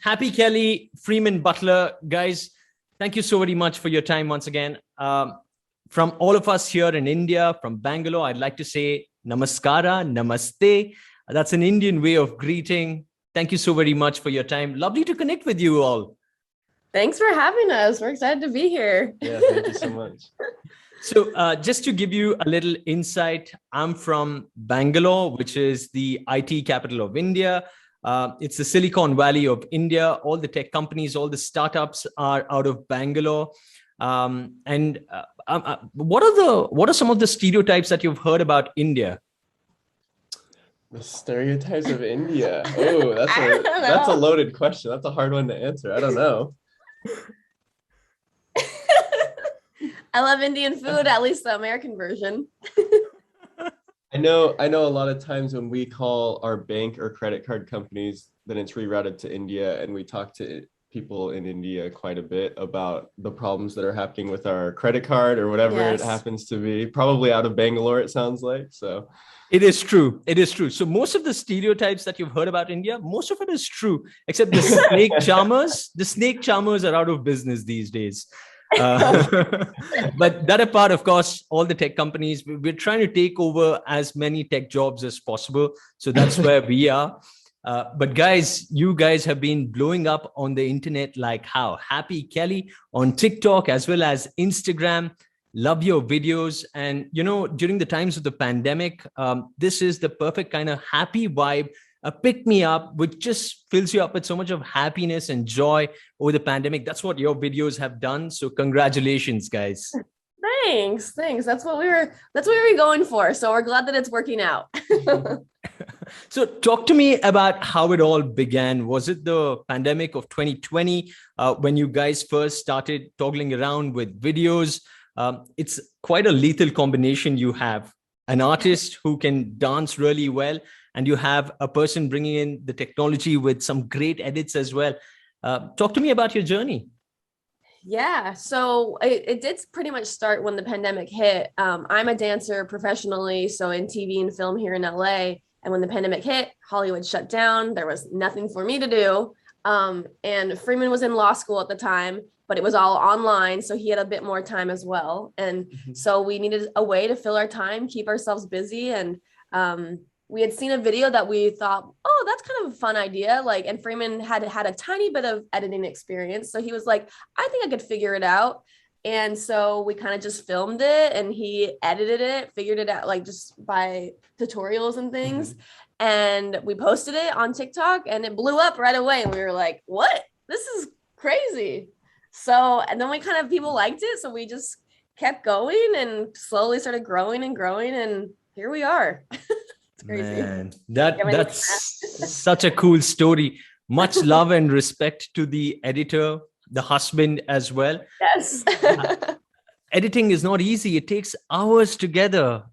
Happy Kelly, Freeman Butler, guys, thank you so very much for your time once again. From all of us here in India, from Bangalore, I'd like to say namaskara, namaste. That's an Indian way of greeting. Thank you so very much for your time. Lovely to connect with you all. Thanks for having us. We're excited to be here. Yeah, thank you so much. So just to give you a little insight, I'm from Bangalore, which is the IT capital of India. It's the Silicon Valley of India. All the tech companies, all the startups are out of Bangalore. What are some of the stereotypes that you've heard about India? The stereotypes of India. Oh, that's a loaded question. That's a hard one to answer. I don't know. I love Indian food, at least the American version. I know a lot of times when we call our bank or credit card companies, then it's rerouted to India, and we talk to people in India quite a bit about the problems that are happening with our credit card or whatever it happens to be. Probably out of Bangalore, it sounds like. So it is true. It is true. So most of the stereotypes that you've heard about India, most of it is true, except the snake charmers. The snake charmers are out of business these days. But that apart, of course, all the tech companies, we're trying to take over as many tech jobs as possible. So that's where we are. But guys, you guys have been blowing up on the internet like how? Happy Kelly on TikTok as well as Instagram. Love your videos. And, you know, during the times of the pandemic, this is the perfect kind of happy vibe, a pick me up, which just fills you up with so much of happiness and joy over the pandemic. That's what your videos have done. So congratulations, guys. Thanks. That's what we were going for. So we're glad that it's working out. So talk to me about how it all began. Was it the pandemic of 2020 when you guys first started toggling around with videos? It's quite a lethal combination. You have an artist who can dance really well, and you have a person bringing in the technology with some great edits as well. Talk to me about your journey. Yeah, so it did pretty much start when the pandemic hit. I'm a dancer professionally, so in TV and film here in LA. And when the pandemic hit, Hollywood shut down. There was nothing for me to do. And Freeman was in law school at the time, but it was all online. So he had a bit more time as well. And so we needed a way to fill our time, keep ourselves busy. And we had seen a video that we thought, oh, that's kind of a fun idea. Like, and Freeman had a tiny bit of editing experience. So he was like, I think I could figure it out. And so we kind of just filmed it, and he edited it, figured it out, like just by tutorials and things. And we posted it on TikTok, and it blew up right away. And we were like, what? This is crazy. So, and then people liked it. So we just kept going and slowly started growing. And here we are. It's crazy. Man, that's such a cool story. Much love and respect to the editor, the husband as well. Yes. Editing is not easy. It takes hours together.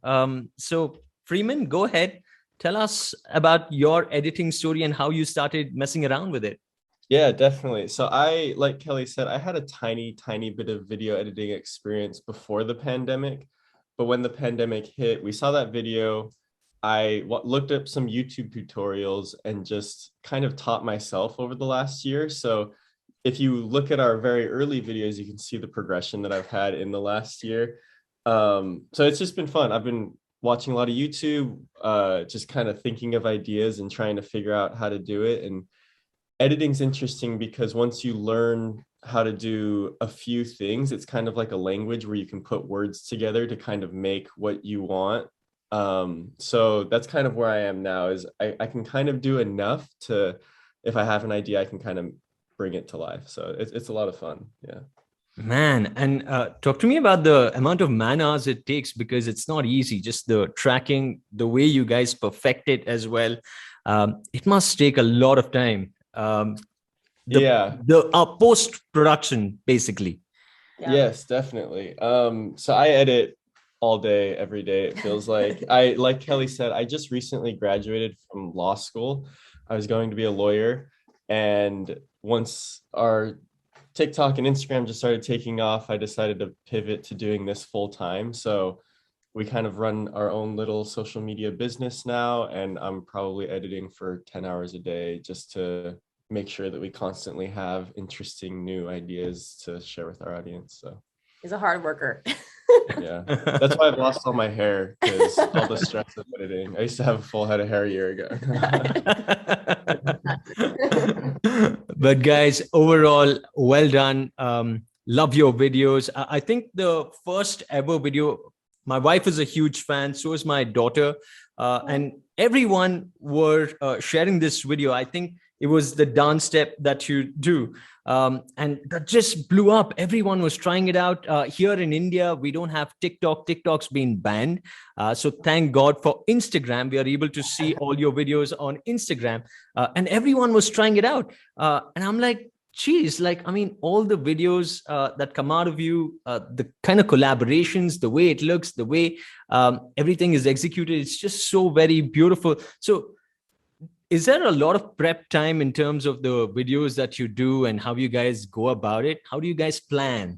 So Freeman, go ahead. Tell us about your editing story and how you started messing around with it. Yeah, definitely. So like Kelly said, I had a tiny bit of video editing experience before the pandemic. But when the pandemic hit, we saw that video. I looked up some YouTube tutorials and just kind of taught myself over the last year. So if you look at our very early videos, you can see the progression that I've had in the last year. So it's just been fun. I've been watching a lot of YouTube, just kind of thinking of ideas and trying to figure out how to do it. And editing's interesting because once you learn how to do a few things, it's kind of like a language where you can put words together to kind of make what you want. So that's kind of where I am now, is I can kind of do enough to, if I have an idea, I can kind of bring it to life. So it's a lot of fun. Yeah. Man, and talk to me about the amount of man hours it takes, because it's not easy. Just the tracking, the way you guys perfect it as well. It must take a lot of time. The post-production, basically. Yeah. Yes, definitely. So I edit all day, every day, it feels like. Like Kelly said, I just recently graduated from law school. I was going to be a lawyer. And once our TikTok and Instagram just started taking off, I decided to pivot to doing this full time. So we kind of run our own little social media business now, and I'm probably editing for 10 hours a day just to make sure that we constantly have interesting new ideas to share with our audience. So He's a hard worker. yeah, that's why I've lost all my hair, because all the stress of editing. I used to have a full head of hair a year ago. But guys, overall, well done. Love your videos. I think the first ever video, my wife is a huge fan, so is my daughter, and everyone were sharing this video. I think it was the dance step that you do, and that just blew up. Everyone was trying it out. Here in India, we don't have TikTok. TikTok's been banned. So thank God for Instagram. We are able to see all your videos on Instagram, and everyone was trying it out. And I'm like, geez, like, I mean, all the videos that come out of you, the kind of collaborations, the way it looks, the way everything is executed, it's just so very beautiful. So is there a lot of prep time in terms of the videos that you do and how you guys go about it? How do you guys plan?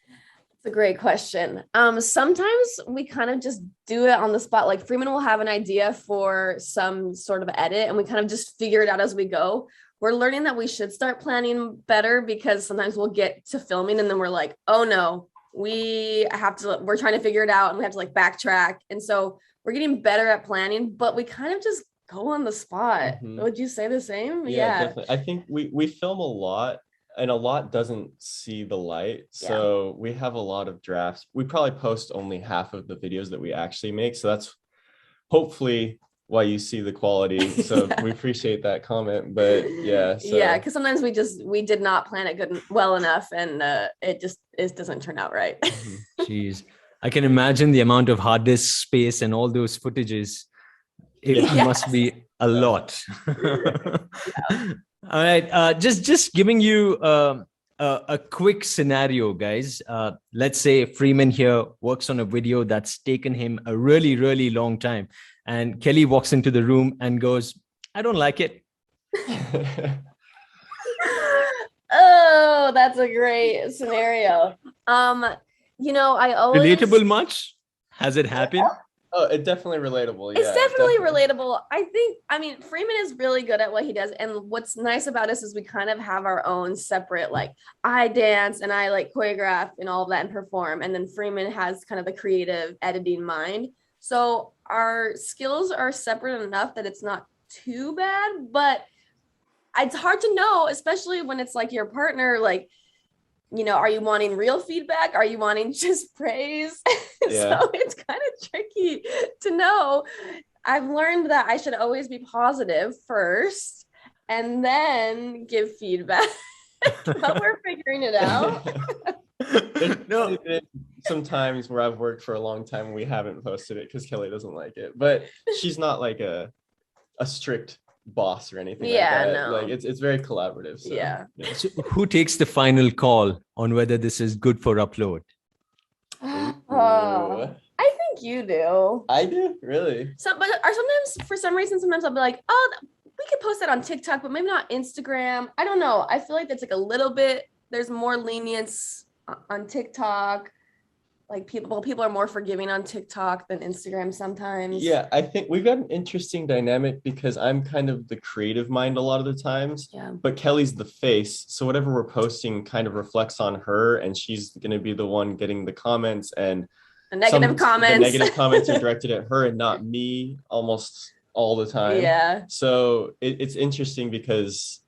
It's a great question. Sometimes we kind of just do it on the spot. Like Freeman will have an idea for some sort of edit and we kind of just figure it out as we go. We're learning that we should start planning better, because sometimes we'll get to filming and then we're like, oh no, we're trying to figure it out and we have to like backtrack. And so we're getting better at planning, but we kind of just go on the spot. Would you say the same? Yeah, definitely. I think we film a lot, and a lot doesn't see the light. So we have a lot of drafts. We probably post only half of the videos that we actually make. So that's hopefully why you see the quality. So we appreciate that comment. But yeah. So. Yeah, because sometimes we did not plan it well enough, and it doesn't turn out right. Jeez, I can imagine the amount of hard disk space and all those footages. It must be a lot. All right, just giving you a quick scenario, guys. Let's say Freeman here works on a video that's taken him a really, really long time, and Kelly walks into the room and goes, "I don't like it." Oh, that's a great scenario. I always Relatable much? Has it happened? Oh, it's definitely relatable. It's definitely relatable. I mean, Freeman is really good at what he does. And what's nice about us is we kind of have our own separate, like, I dance and I like choreograph and all of that and perform. And then Freeman has kind of the creative editing mind. So our skills are separate enough that it's not too bad, but it's hard to know, especially when it's like your partner, like, are you wanting real feedback? Are you wanting just praise? So it's kind of tricky to know. I've learned that I should always be positive first and then give feedback, but we're figuring it out. No, sometimes where I've worked for a long time, we haven't posted it because Kelly doesn't like it, but she's not like a strict boss or anything. No, like it's very collaborative. So, So who takes the final call on whether this is good for upload? I think you do. I do, really. Sometimes for some reason, sometimes I'll be like, oh, we could post that on TikTok, but maybe not Instagram. I don't know. I feel like that's like a little bit. There's more lenience on TikTok. Like people are more forgiving on TikTok than Instagram sometimes. Yeah, I think we've got an interesting dynamic because I'm kind of the creative mind a lot of the times, but Kelly's the face. So whatever we're posting kind of reflects on her, and she's going to be the one getting the comments, and the negative comments are directed at her and not me almost all the time. Yeah. So it's interesting because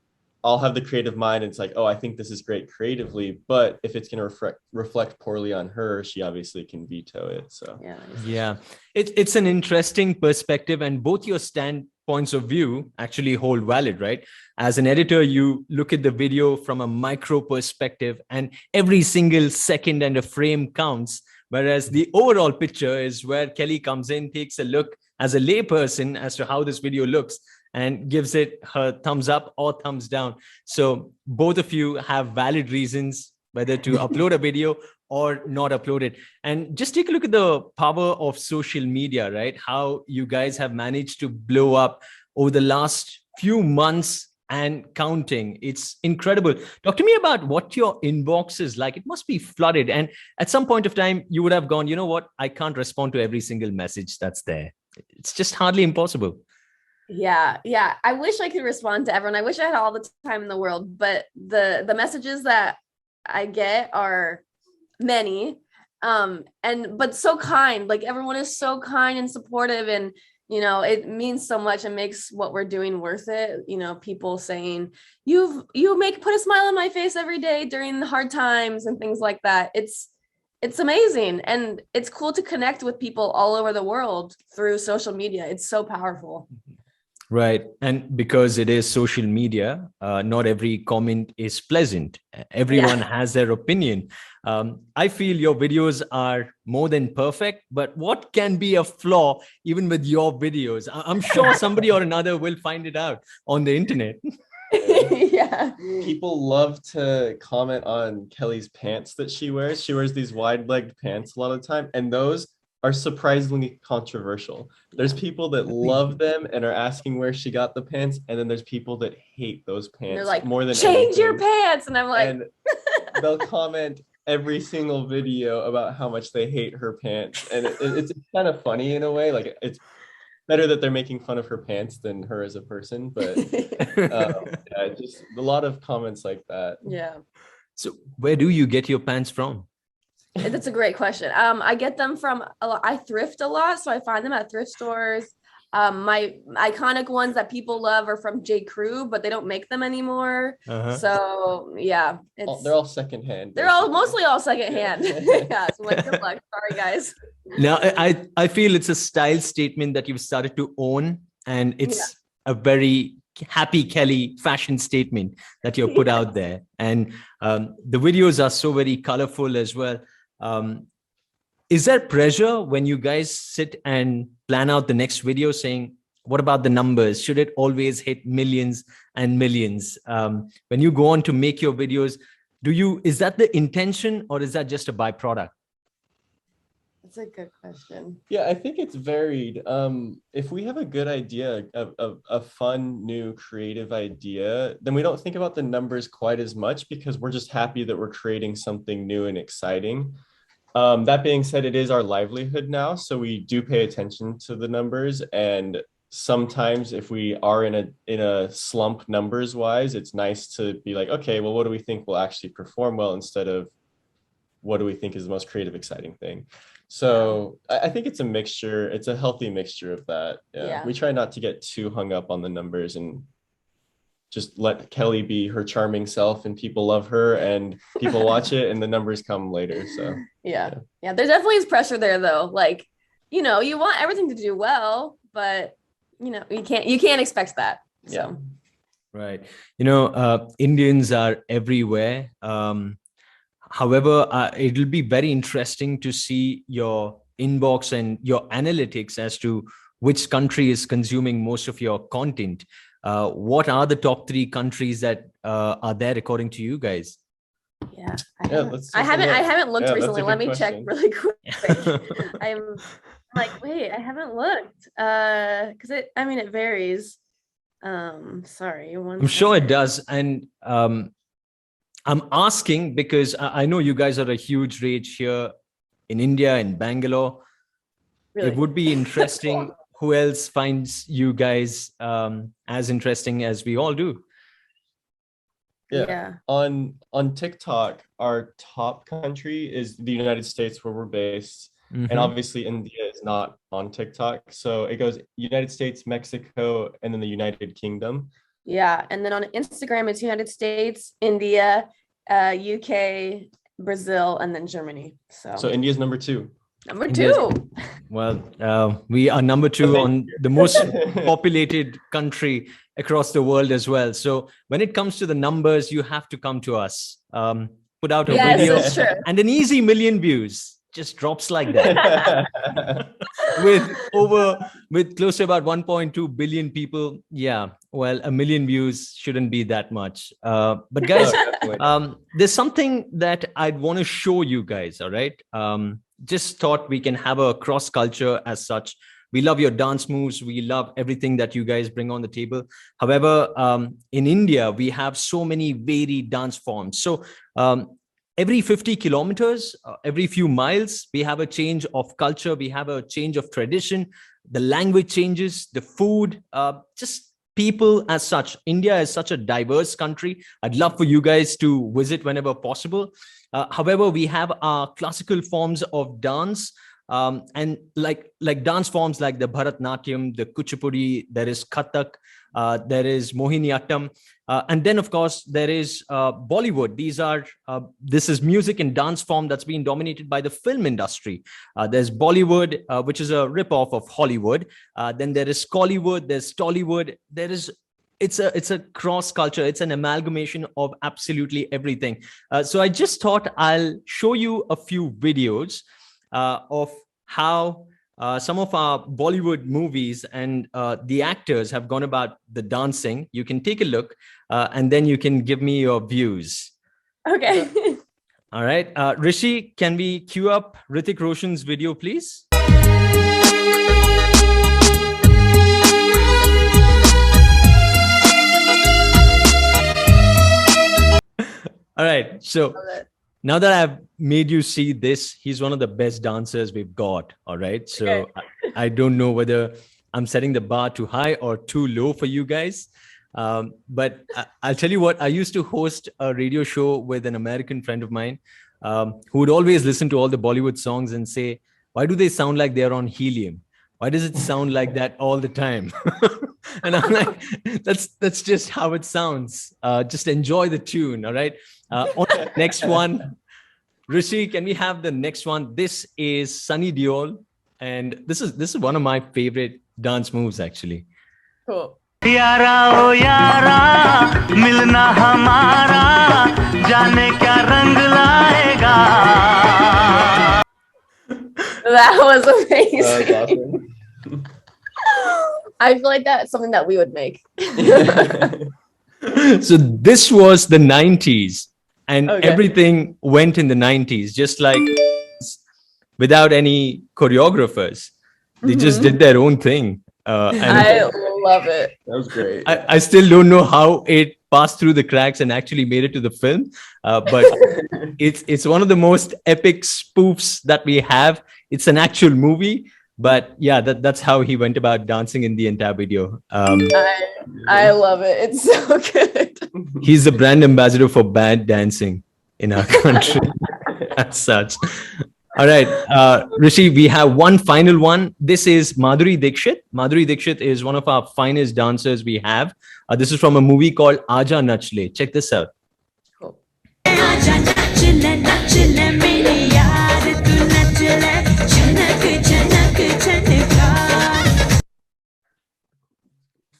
I'll have the creative mind. And it's like, oh, I think this is great creatively, but if it's going to reflect poorly on her, she obviously can veto it. So yeah, it's an interesting perspective, and both your standpoints of view actually hold valid, right? As an editor, you look at the video from a micro perspective, and every single second and a frame counts. Whereas the overall picture is where Kelly comes in, takes a look as a layperson as to how this video looks, and gives it her thumbs up or thumbs down. So both of you have valid reasons whether to upload a video or not upload it. And just take a look at the power of social media, right? How you guys have managed to blow up over the last few months and counting. It's incredible. Talk to me about what your inbox is like. It must be flooded. And at some point of time, you would have gone, you know what? I can't respond to every single message that's there. It's just hardly impossible. Yeah. I wish I could respond to everyone. I wish I had all the time in the world, but the messages that I get are many. But so kind. Like everyone is so kind and supportive, and it means so much and makes what we're doing worth it. People saying you put a smile on my face every day during the hard times and things like that. It's amazing, and it's cool to connect with people all over the world through social media. It's so powerful. Right. And because it is social media, not every comment is pleasant. Everyone has their opinion. I feel your videos are more than perfect, but what can be a flaw even with your videos? I'm sure somebody or another will find it out on the internet. Yeah. People love to comment on Kelly's pants that she wears. She wears these wide-legged pants a lot of the time, and those are surprisingly controversial. There's people that love them and are asking where she got the pants, and then there's people that hate those pants. They're like, more than change your anything. pants, and I'm like, And they'll comment every single video about how much they hate her pants, and it's kind of funny in a way. Like, it's better that they're making fun of her pants than her as a person, but yeah, just a lot of comments like that. Yeah. So where do you get your pants from? That's a great question. I get them from I thrift a lot, so I find them at thrift stores. My iconic ones that people love are from J. Crew, but they don't make them anymore. So yeah, They're all secondhand. They're all mostly all secondhand. Yeah, so like, good luck. Sorry, guys. Now, I feel it's a style statement that you've started to own, and it's a very happy Kelly fashion statement that you've put out there. And the videos are so very colorful as well. Is there pressure when you guys sit and plan out the next video saying, what about the numbers? Should it always hit millions and millions? When you go on to make your videos, is that the intention, or is that just a byproduct? That's a good question. Yeah, I think it's varied. If we have a good idea, a fun, new, creative idea, then we don't think about the numbers quite as much, because we're just happy that we're creating something new and exciting. That being said, it is our livelihood now, so we do pay attention to the numbers. And sometimes if we are in a slump numbers wise, it's nice to be like, okay, well, what do we think will actually perform well, instead of what do we think is the most creative, exciting thing. So I think it's a mixture. It's a healthy mixture of that. Yeah. We try not to get too hung up on the numbers, and just let Kelly be her charming self, and people love her and people watch it, and the numbers come later. So yeah. There definitely is pressure there though. Like, you want everything to do well, but you can't expect that. So. Yeah. Right. Indians are everywhere. However, it'll be very interesting to see your inbox and your analytics as to which country is consuming most of your content. What are the top 3 countries that are there according to you guys? Yeah, I haven't looked recently. Let me check really quick. I'm like, wait, I haven't looked because it varies. Sorry, I'm sure it does, and I'm asking because I know you guys are a huge rage here in India, in Bangalore. Really? It would be interesting who else finds you guys as interesting as we all do. Yeah. On TikTok, our top country is the United States, where we're based. And obviously India is not on TikTok. So it goes United States, Mexico, and then the United Kingdom. Yeah, and then on Instagram, it's United States, India, UK, Brazil, and then Germany. So India's number 2. Number 2. Well, we are number 2 on the most populated country across the world as well. So when it comes to the numbers, you have to come to us. Put out a video, and an easy 1 million views just drops like that. with close to about 1.2 billion people. Yeah, well, 1 million views shouldn't be that much. But guys, there's something that I'd want to show you guys. All right. Just thought we can have a cross culture as such. We love your dance moves. We love everything that you guys bring on the table. However, in India, we have so many varied dance forms. So every 50 kilometers, every few miles, we have a change of culture. We have a change of tradition. the language changes, the food, just people as such. India is such a diverse country. I'd love for you guys to visit whenever possible. However, we have our classical forms of dance, and like dance forms like the Bharatnatyam, the Kuchipudi, there is Kathak, there is Mohiniyattam, and then of course there is Bollywood. This is music and dance form that's been dominated by the film industry. There's Bollywood, which is a ripoff of Hollywood. Then there is Collywood, there's Tollywood, it's a cross culture. It's an amalgamation of absolutely everything. So I just thought I'll show you a few videos of how some of our Bollywood movies and the actors have gone about the dancing. You can take a look and then you can give me your views. Okay. All right. Rishi, can we cue up Hrithik Roshan's video, please? All right. So now that I've made you see this, he's one of the best dancers we've got. All right. So Okay. I don't know whether I'm setting the bar too high or too low for you guys. But I'll tell you what, I used to host a radio show with an American friend of mine who would always listen to all the Bollywood songs and say, why do they sound like they're on helium? Why does it sound like that all the time? And I'm like, that's just how it sounds. Just enjoy the tune. All right. On the next one, Rishi, can we have the next one? This is Sunny Diol. And this is one of my favorite dance moves, actually. Cool. यारा ओ यारा मिलना हमारा जाने क्या रंग लाएगा. That was amazing. That was awesome. I feel like that's something that we would make. So this was the 90s and Okay. everything went in the 90s, just like without any choreographers. They just did their own thing. And I love it. That was great. I still don't know how it passed through the cracks and actually made it to the film. But it's one of the most epic spoofs that we have. It's an actual movie. But yeah, that's how he went about dancing in the entire video. I love it. It's so good. He's the brand ambassador for bad dancing in our country. As such. All right, Rishi, we have one final one. This is Madhuri Dixit. Madhuri Dixit is one of our finest dancers we have. This is from a movie called Aaja Nach Le. Check this out. Cool.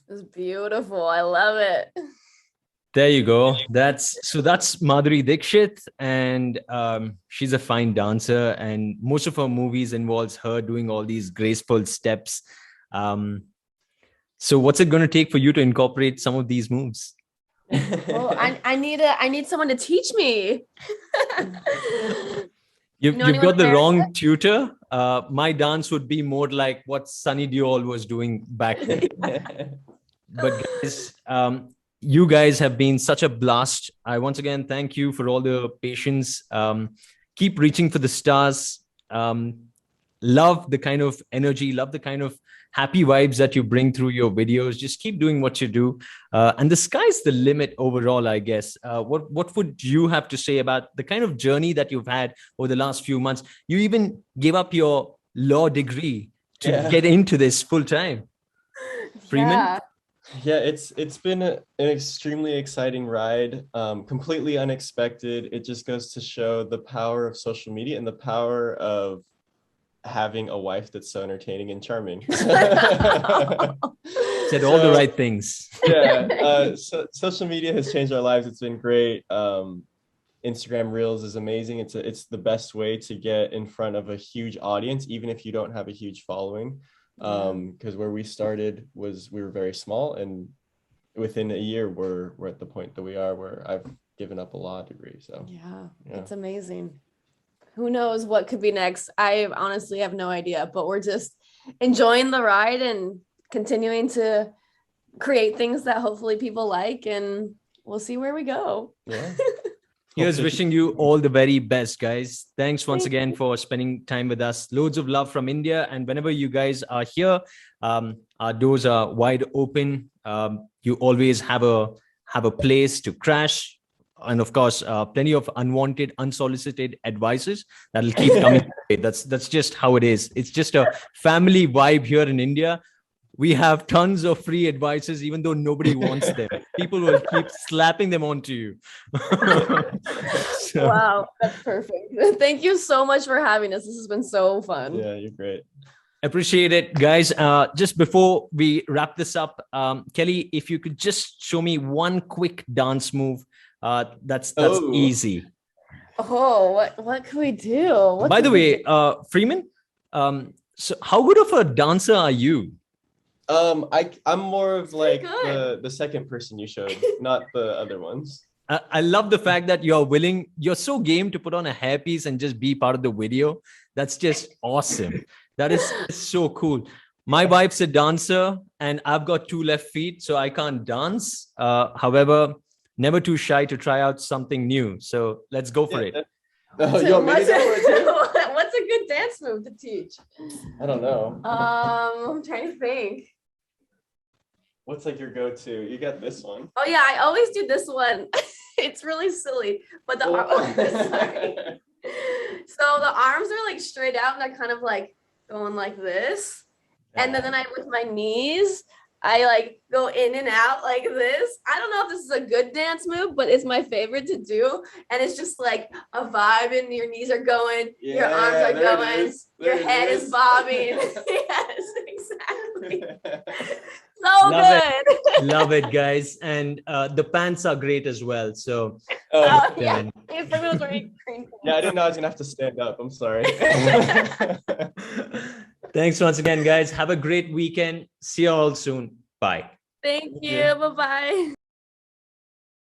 It's beautiful. I love it. There you go. That's Madhuri Dixit, and she's a fine dancer, and most of her movies involves her doing all these graceful steps. So what's it going to take for you to incorporate some of these moves? Oh, I need someone to teach me. You've anyone got the there? wrong tutor. My dance would be more like what Sunny Deol was doing back then. But guys, you guys have been such a blast. I once again thank you for all the patience. Keep reaching for the stars. Love the kind of energy, love the kind of happy vibes that you bring through your videos. Just keep doing what you do. And the sky's the limit overall, I guess. What would you have to say about the kind of journey that you've had over the last few months? You even gave up your law degree to get into this full time. Freeman? Yeah. Yeah, it's been an extremely exciting ride, completely unexpected. It just goes to show the power of social media and the power of having a wife that's so entertaining and charming. Said all the right things. Yeah, so social media has changed our lives. It's been great. Instagram Reels is amazing. It's the best way to get in front of a huge audience, even if you don't have a huge following. Because where we started we were very small, and within a year we're at the point that we are where I've given up a law degree. So Yeah, Yeah. it's amazing. Who knows what could be next? I honestly have no idea, but we're just enjoying the ride and continuing to create things that hopefully people like, and we'll see where we go. yeah. Here's wishing you all the very best, guys. Thanks once Thank again for spending time with us. Loads of love from India. And whenever you guys are here, our doors are wide open. You always have a place to crash. And of course, plenty of unwanted, unsolicited advices that'll keep coming. That's just how it is. It's just a family vibe here in India. We have tons of free advices, even though nobody wants them. People will keep slapping them onto you. So, Wow, that's perfect. Thank you so much for having us. This has been so fun. Yeah, you're great. appreciate it, guys. Just before we wrap this up, Kelly, if you could just show me one quick dance move. That's easy. Oh, what can we do? By the way, Freeman, so how good of a dancer are you? I'm more of like good. the second person you showed, not the other ones. I love the fact that you're so game to put on a hairpiece and just be part of the video. That's just awesome. That is so cool. My wife's a dancer and I've got 2 left feet, so I can't dance. However, never too shy to try out something new. So let's go for it. You want me to go for it too? What's a good dance move to teach? I don't know. I'm trying to think. What's like your go-to? You got this one. Oh yeah, I always do this one. It's really silly, but the sorry. So the arms are like straight out and they're kind of like going like this. And then I with my knees, I like go in and out like this. I don't know if this is a good dance move, but it's my favorite to do. And it's just like a vibe and your knees are going, your arms are going, your head is bobbing. Yes, exactly. So Love good. it. Love it, guys. And the pants are great as well. So Yeah, it was wearing green. Yeah, I didn't know I was gonna have to stand up. I'm sorry. Thanks once again, guys. Have a great weekend. See you all soon. Bye. Thank you. Bye-bye.